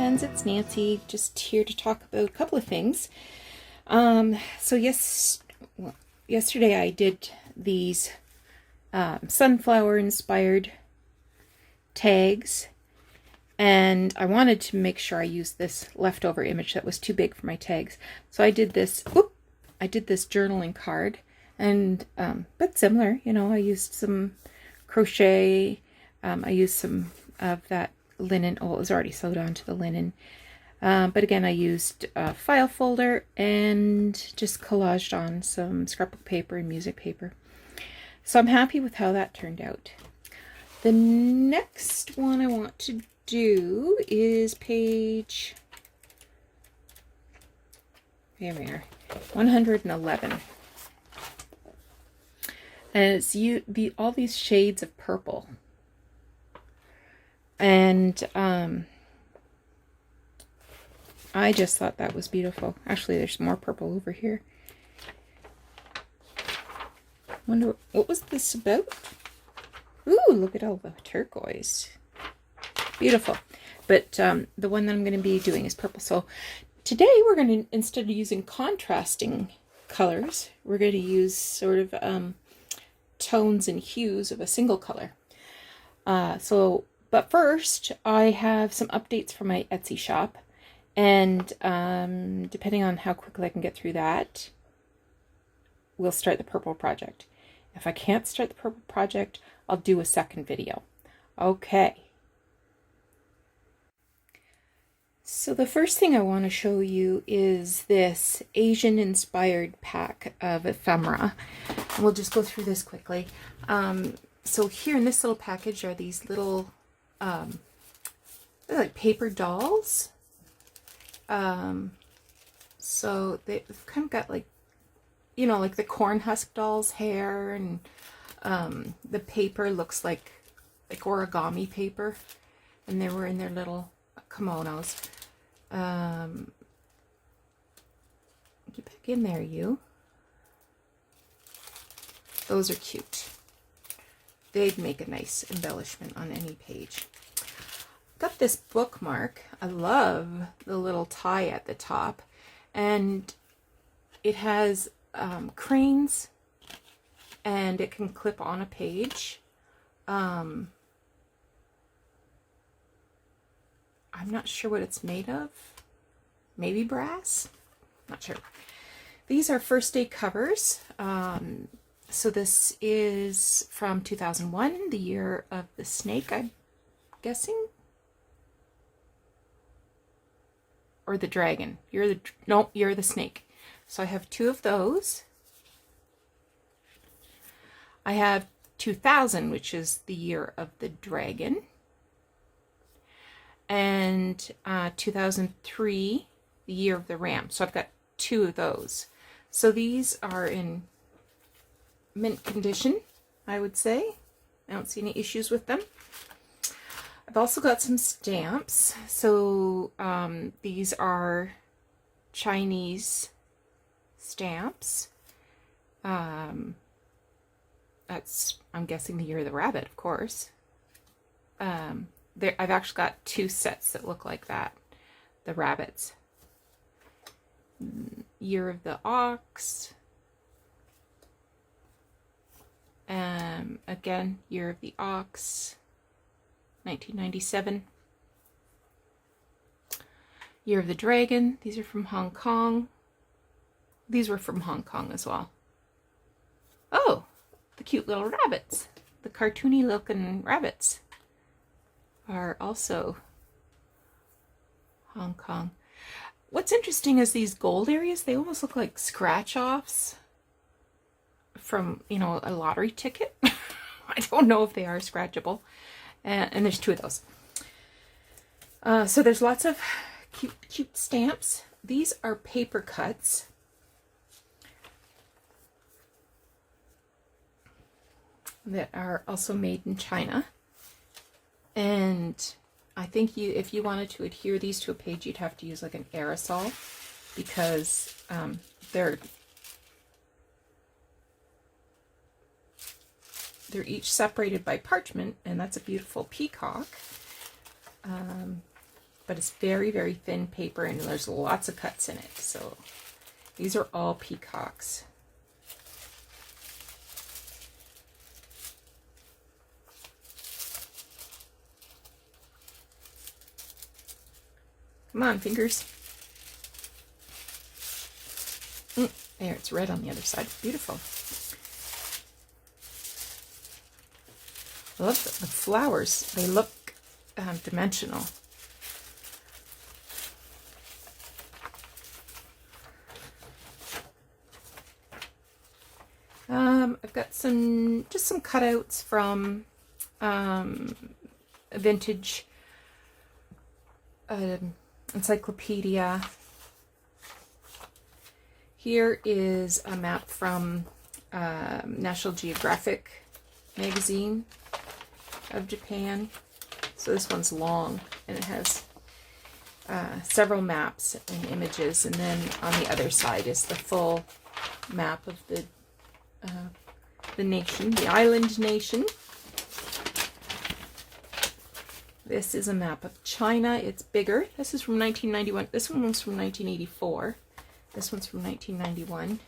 friends, it's Nancy, just here to talk about a couple of things. Yesterday I did these sunflower inspired tags, and I wanted to make sure I used this leftover image that was too big for my tags. So I did this, journaling card, and but similar, I used some crochet, I used some of that linen. Oh, it was already sewed onto the linen. But again, I used a file folder and just collaged on some scrapbook paper and music paper. So I'm happy with how that turned out. The next one I want to do is page, here we are, 111. And it's all these shades of purple. And I just thought that was beautiful. Actually, there's more purple over here. Wonder what was this about? Ooh, look at all the turquoise. Beautiful. But the one that I'm going to be doing is purple. So today we're going to, instead of using contrasting colors, we're going to use sort of tones and hues of a single color. But first, I have some updates for my Etsy shop, and depending on how quickly I can get through that, we'll start the purple project. If I can't start the purple project, I'll do a second video. Okay. So the first thing I want to show you is this Asian-inspired pack of ephemera. And we'll just go through this quickly. So here in this little package are these little they're like paper dolls. So they've kind of got like, like the corn husk doll's hair, and the paper looks like origami paper, and they were in their little kimonos. Get back in there, you. Those are cute. They'd make a nice embellishment on any page. Got this bookmark. I love the little tie at the top, and it has cranes, and it can clip on a page. I'm not sure what it's made of. Maybe brass? Not sure. These are first day covers. So this is from 2001, the year of the snake, I'm guessing. Or the dragon. You're the snake. So I have two of those. I have 2000, which is the year of the dragon. And 2003, the year of the ram. So I've got two of those. So these are in mint condition, I would say. I don't see any issues with them. I've also got some stamps. So these are Chinese stamps. That's, I'm guessing, the year of the rabbit, of course. I've actually got two sets that look like that. The rabbits. Year of the ox. Again, year of the ox. 1997. Year of the dragon. These are from Hong Kong. These were from Hong Kong as well. Oh, the cute little rabbits. The cartoony looking rabbits are also Hong Kong. What's interesting is these gold areas, they almost look like scratch-offs from, a lottery ticket. I don't know if they are scratchable. And there's two of those. So there's lots of cute stamps. These are paper cuts. That are also made in China. And I think if you wanted to adhere these to a page, you'd have to use like an aerosol, because they're each separated by parchment, and that's a beautiful peacock. but it's very, very thin paper and there's lots of cuts in it. So these are all peacocks. Come on, fingers. There, it's red on the other side. Beautiful. I love the flowers. They look dimensional. I've got just some cutouts from a vintage encyclopedia. Here is a map from National Geographic magazine of Japan. So this one's long and it has several maps and images, and then on the other side is the full map of the nation, the island nation. This is a map of China. It's bigger. This is from 1991. This one was from 1984. This one's from 1991.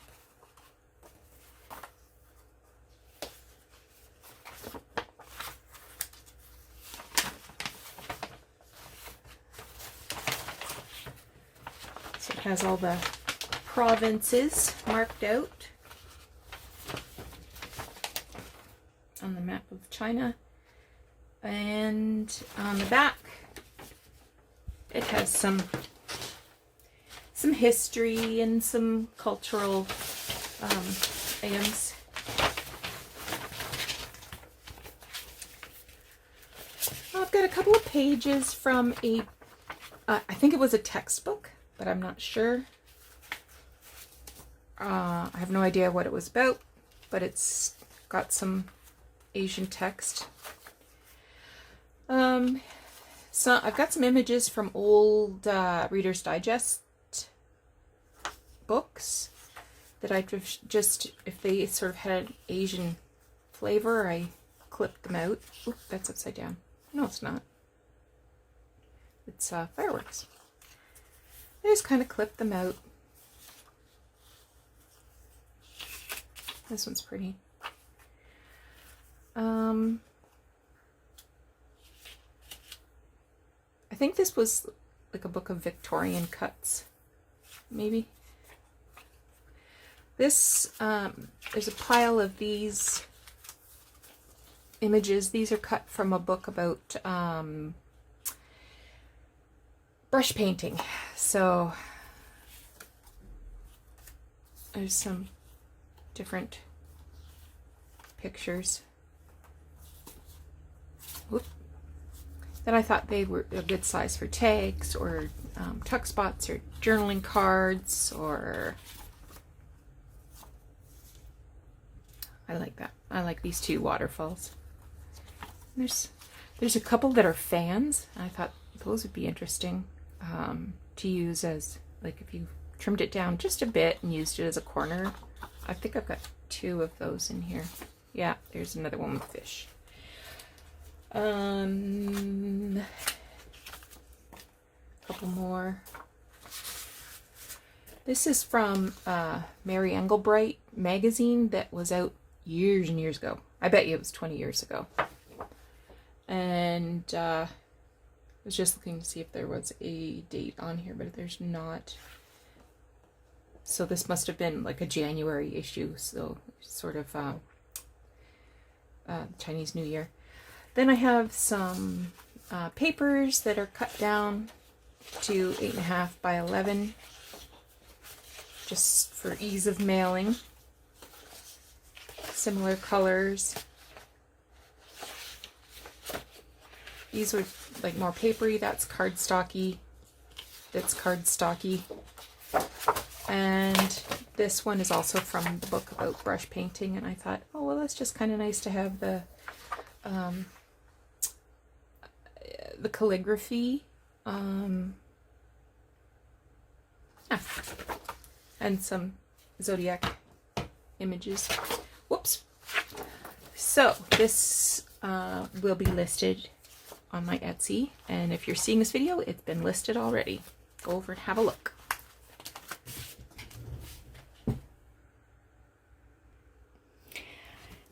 So it has all the provinces marked out on the map of China. And on the back, it has some history and some cultural items. I've got a couple of pages from I think it was a textbook, but I'm not sure. I have no idea what it was about, but it's got some Asian text. So I've got some images from old Reader's Digest books that I've just, if they sort of had an Asian flavor, I clipped them out. Oop, that's upside down. No, it's not. It's fireworks. I just kind of clipped them out. This one's pretty. I think this was like a book of Victorian cuts, maybe. This, there's a pile of these images. These are cut from a book about brush painting. So there's some different pictures. Whoop. That I thought they were a good size for tags or tuck spots or journaling cards, or I like that. I like these two waterfalls. There's a couple that are fans. I thought those would be interesting to use as, like, if you trimmed it down just a bit and used it as a corner. I think I've got two of those in here. Yeah, there's another one with fish. Couple more. This is from Mary Engelbright magazine that was out years and years ago. I bet you it was 20 years ago. And I was just looking to see if there was a date on here, but there's not. So this must have been like a January issue, so sort of Chinese New Year. Then I have some papers that are cut down to 8.5 by 11, just for ease of mailing. Similar colors. These were like more papery. That's cardstocky. That's cardstocky. And this one is also from the book about brush painting. And I thought, oh well, that's just kind of nice to have the calligraphy, and some zodiac images. Whoops. So this will be listed on my Etsy, and if you're seeing this video, it's been listed already. Go over and have a look.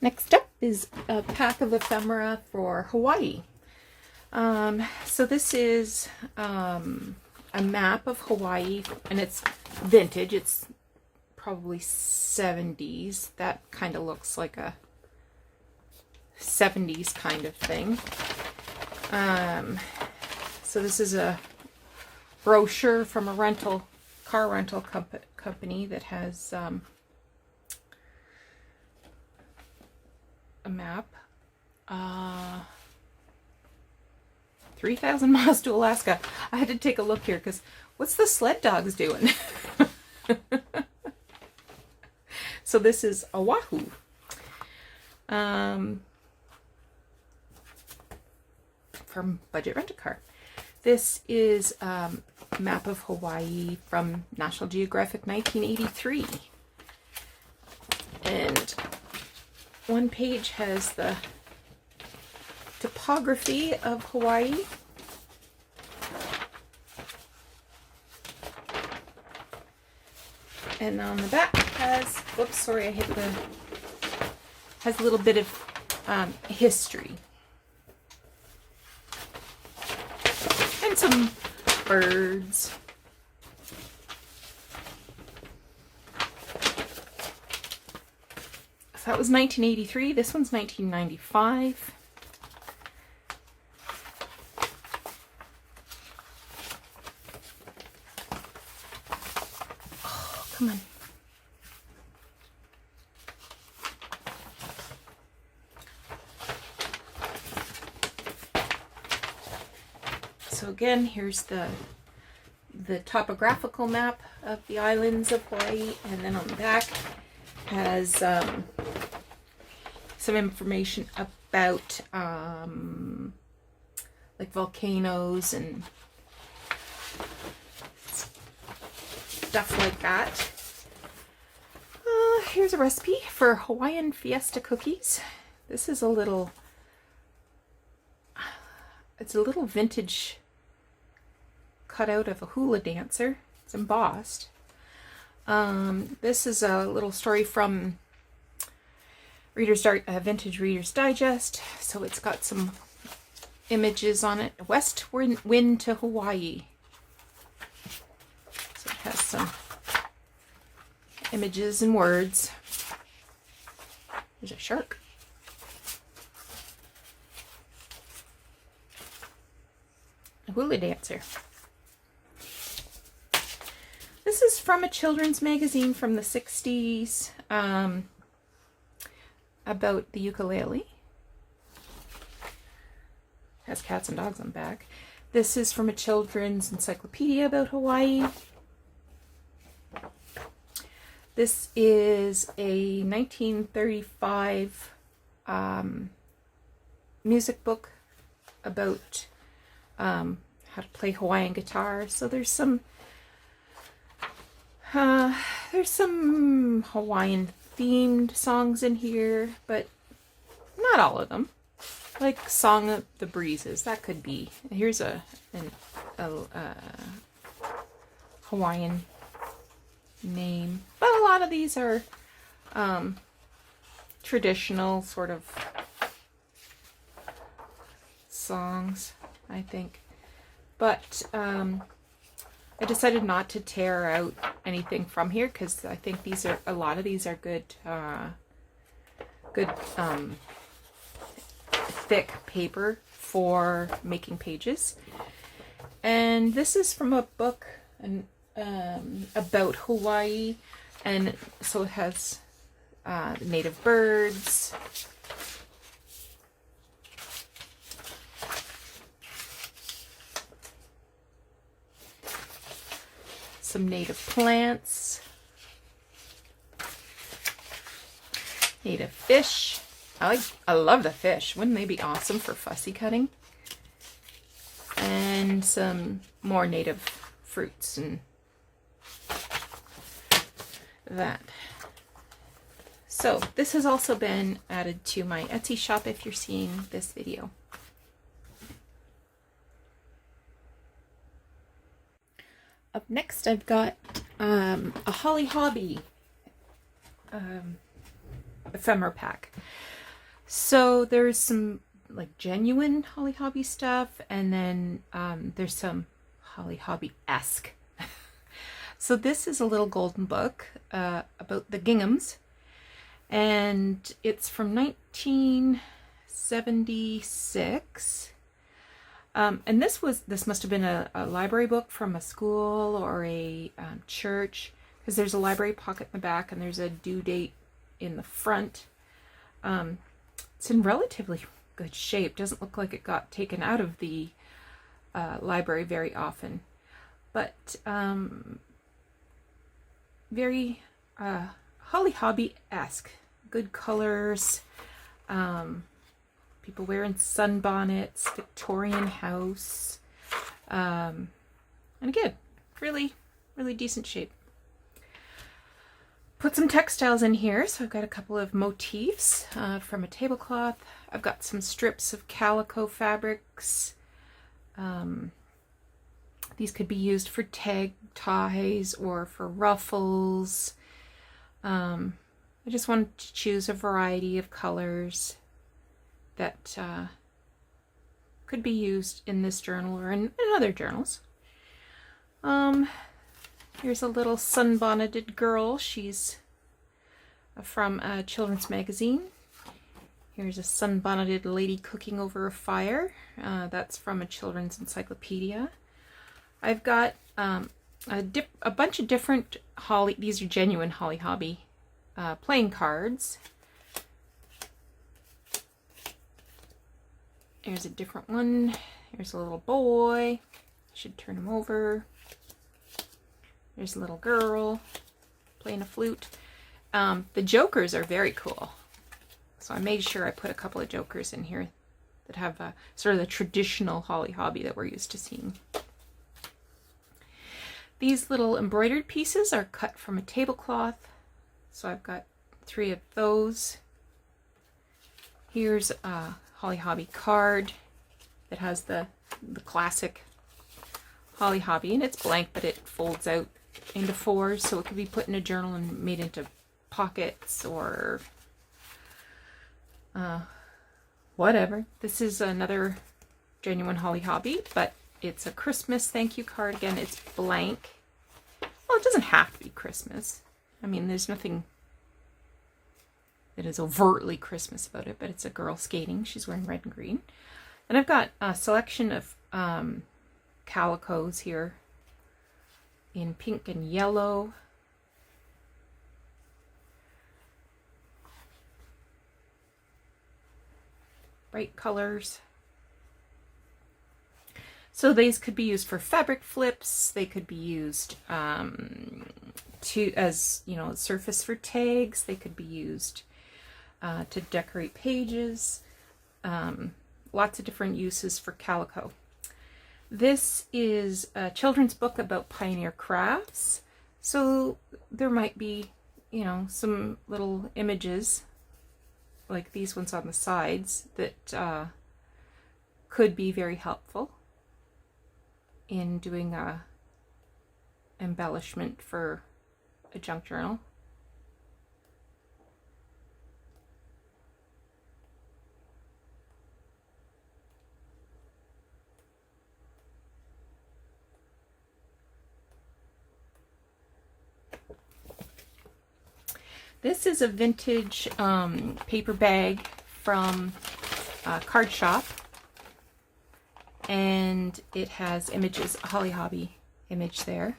Next up is a pack of ephemera for Hawaii. So this is a map of Hawaii, and it's vintage. It's probably 70s. That kind of looks like a 70s kind of thing. So this is a brochure from a car rental company that has a map. 3,000 miles to Alaska. I had to take a look here because what's the sled dogs doing? So this is Oahu. From Budget Rent-A-Car. This is a map of Hawaii from National Geographic 1983. And one page has the topography of Hawaii. And on the back has, whoops, sorry, I hit the, has a little bit of history. And some birds. So that was 1983. This one's 1995. Oh, come on. So again, here's the topographical map of the islands of Hawaii, and then on the back has some information about like volcanoes and stuff like that. Here's a recipe for Hawaiian Fiesta cookies. This is it's a little vintage cutout of a hula dancer. It's embossed. This is a little story from Vintage Reader's Digest. So it's got some images on it. West wind to Hawaii. So it has some images and words. There's a shark. A hula dancer. This is from a children's magazine from the 60s about the ukulele. Has cats and dogs on the back. This is from a children's encyclopedia about Hawaii. This is a 1935 music book about how to play Hawaiian guitar. So there's some Hawaiian themed songs in here, but not all of them. Like Song of the Breezes, that could be. Here's a Hawaiian name, but a lot of these are traditional sort of songs, I think. But I decided not to tear out anything from here because I think a lot of these are good thick paper for making pages. And this is from a book about Hawaii, and so it has native birds, some native plants, native fish. I love the fish. Wouldn't they be awesome for fussy cutting? And some more native fruits and that. So this has also been added to my Etsy shop if you're seeing this video. Up next, I've got a Hollie Hobbie ephemera pack. So there's some like genuine Hollie Hobbie stuff, and then there's some Hollie Hobbie-esque. So this is a little golden book about the ginghams, and it's from 1976. And this must have been a library book from a school or a church, because there's a library pocket in the back and there's a due date in the front. It's in relatively good shape. Doesn't look like it got taken out of the library very often, but very Hollie Hobbie-esque. Good colors. People wearing sunbonnets, Victorian house, and again, really, really decent shape. Put some textiles in here, so I've got a couple of motifs from a tablecloth. I've got some strips of calico fabrics. These could be used for tag ties or for ruffles. I just wanted to choose a variety of colors that could be used in this journal or in other journals. Here's a little sunbonneted girl. She's from a children's magazine. Here's a sunbonneted lady cooking over a fire. That's from a children's encyclopedia. I've got a bunch of different these are genuine Hollie Hobbie playing cards. Here's a different one. Here's a little boy. Should turn him over. There's a little girl playing a flute. The jokers are very cool. So I made sure I put a couple of jokers in here that have sort of the traditional Hollie Hobbie that we're used to seeing. These little embroidered pieces are cut from a tablecloth. So I've got 3 of those. Here's a Hollie Hobbie card that has the classic Hollie Hobbie, and it's blank, but it folds out into 4s, so it could be put in a journal and made into pockets or whatever. This is another genuine Hollie Hobbie, but it's a Christmas thank you card. Again, it's blank. Well, it doesn't have to be Christmas. I mean, there's nothing that is overtly Christmas about it, but it's a girl skating. She's wearing red and green. And I've got a selection of calicos here in pink and yellow. Bright colors. So these could be used for fabric flips. They could be used as surface for tags. They could be used to decorate pages. Lots of different uses for calico. This is a children's book about pioneer crafts. So there might be, some little images like these ones on the sides that could be very helpful in doing a embellishment for a junk journal. This is a vintage paper bag from a card shop, and it has images, a Hollie Hobbie image there.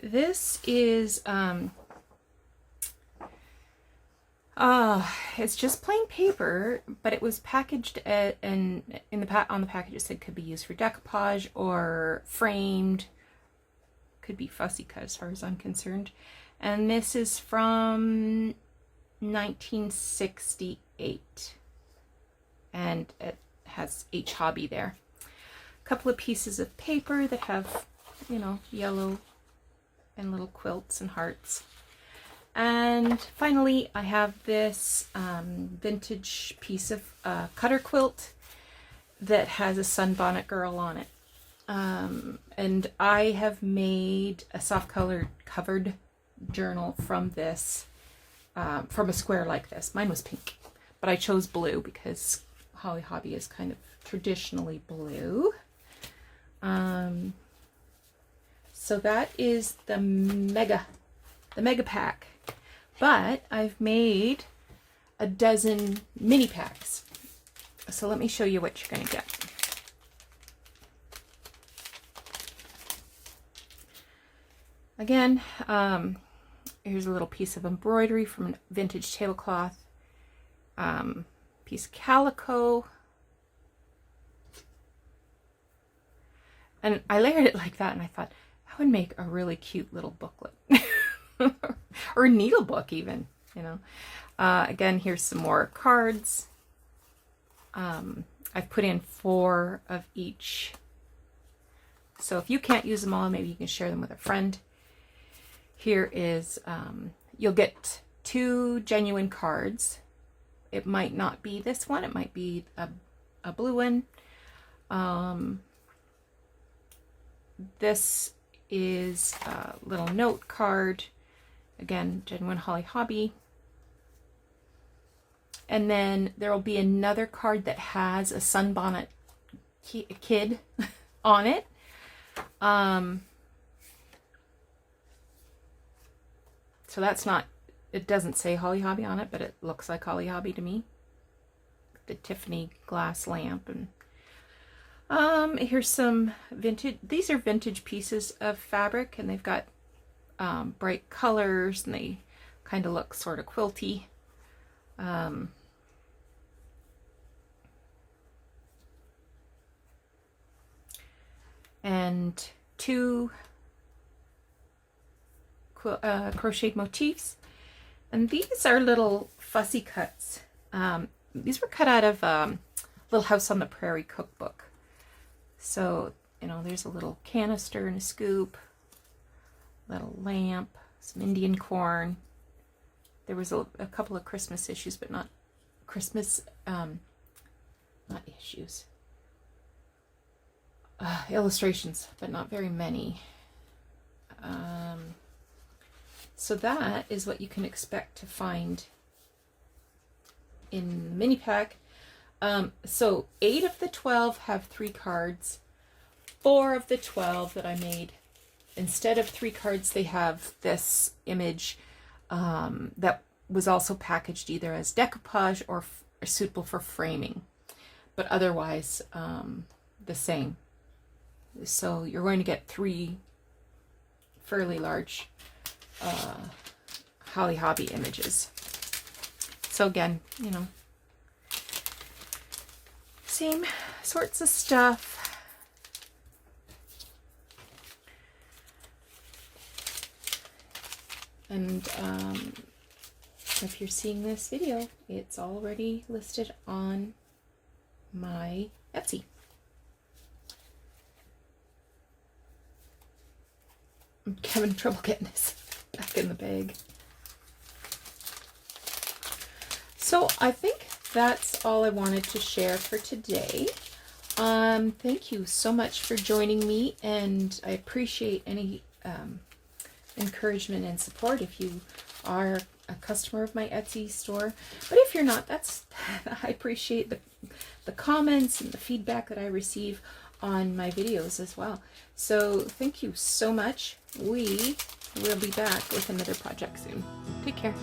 This is it's just plain paper, but it was packaged and on the package it said could be used for decoupage or framed. Could be fussy cut as far as I'm concerned. And this is from 1968. And it has H Hobby there. A couple of pieces of paper that have, yellow and little quilts and hearts. And finally, I have this vintage piece of cutter quilt that has a sunbonnet girl on it. And I have made a soft colored covered journal from this, from a square like this. Mine was pink, but I chose blue because Hollie Hobbie is kind of traditionally blue. So that is the mega pack, but I've made a dozen mini packs. So let me show you what you're going to get. Again, here's a little piece of embroidery from a vintage tablecloth, piece of calico, and I layered it like that, and I thought that would make a really cute little booklet or needle book even, you know. Again, here's some more cards. I've put in 4 of each, so if you can't use them all, maybe you can share them with a friend. Here is, you'll get 2 genuine cards. It might not be this one, it might be a blue one. This is a little note card, again, genuine Hollie Hobbie. And then there will be another card that has a sunbonnet kid on it. So that's not, it doesn't say Hollie Hobbie on it, but it looks like Hollie Hobbie to me. The Tiffany glass lamp. And here's some vintage, these are vintage pieces of fabric, and they've got bright colors, and they kind of look sort of quilty. And 2 crocheted motifs, and these are little fussy cuts. These were cut out of Little House on the Prairie cookbook. So, you know, there's a little canister and a scoop, little lamp, some Indian corn. There was a couple of Christmas issues, but not Christmas, not issues, illustrations, but not very many. So that is what you can expect to find in the mini pack. So 8 of the 12 have 3 cards. 4 of the 12 that I made, instead of 3 cards, they have this image that was also packaged either as decoupage or suitable for framing, but otherwise the same. So you're going to get 3 fairly large Hollie Hobbie images. So again, you know, same sorts of stuff. And if you're seeing this video, it's already listed on my Etsy. I'm having trouble getting this back in the bag. So I think that's all I wanted to share for today. Thank you so much for joining me, and I appreciate any encouragement and support if you are a customer of my Etsy store. But if you're not, I appreciate the comments and the feedback that I receive on my videos as well. So thank you so much. We will be back with another project soon. Take care.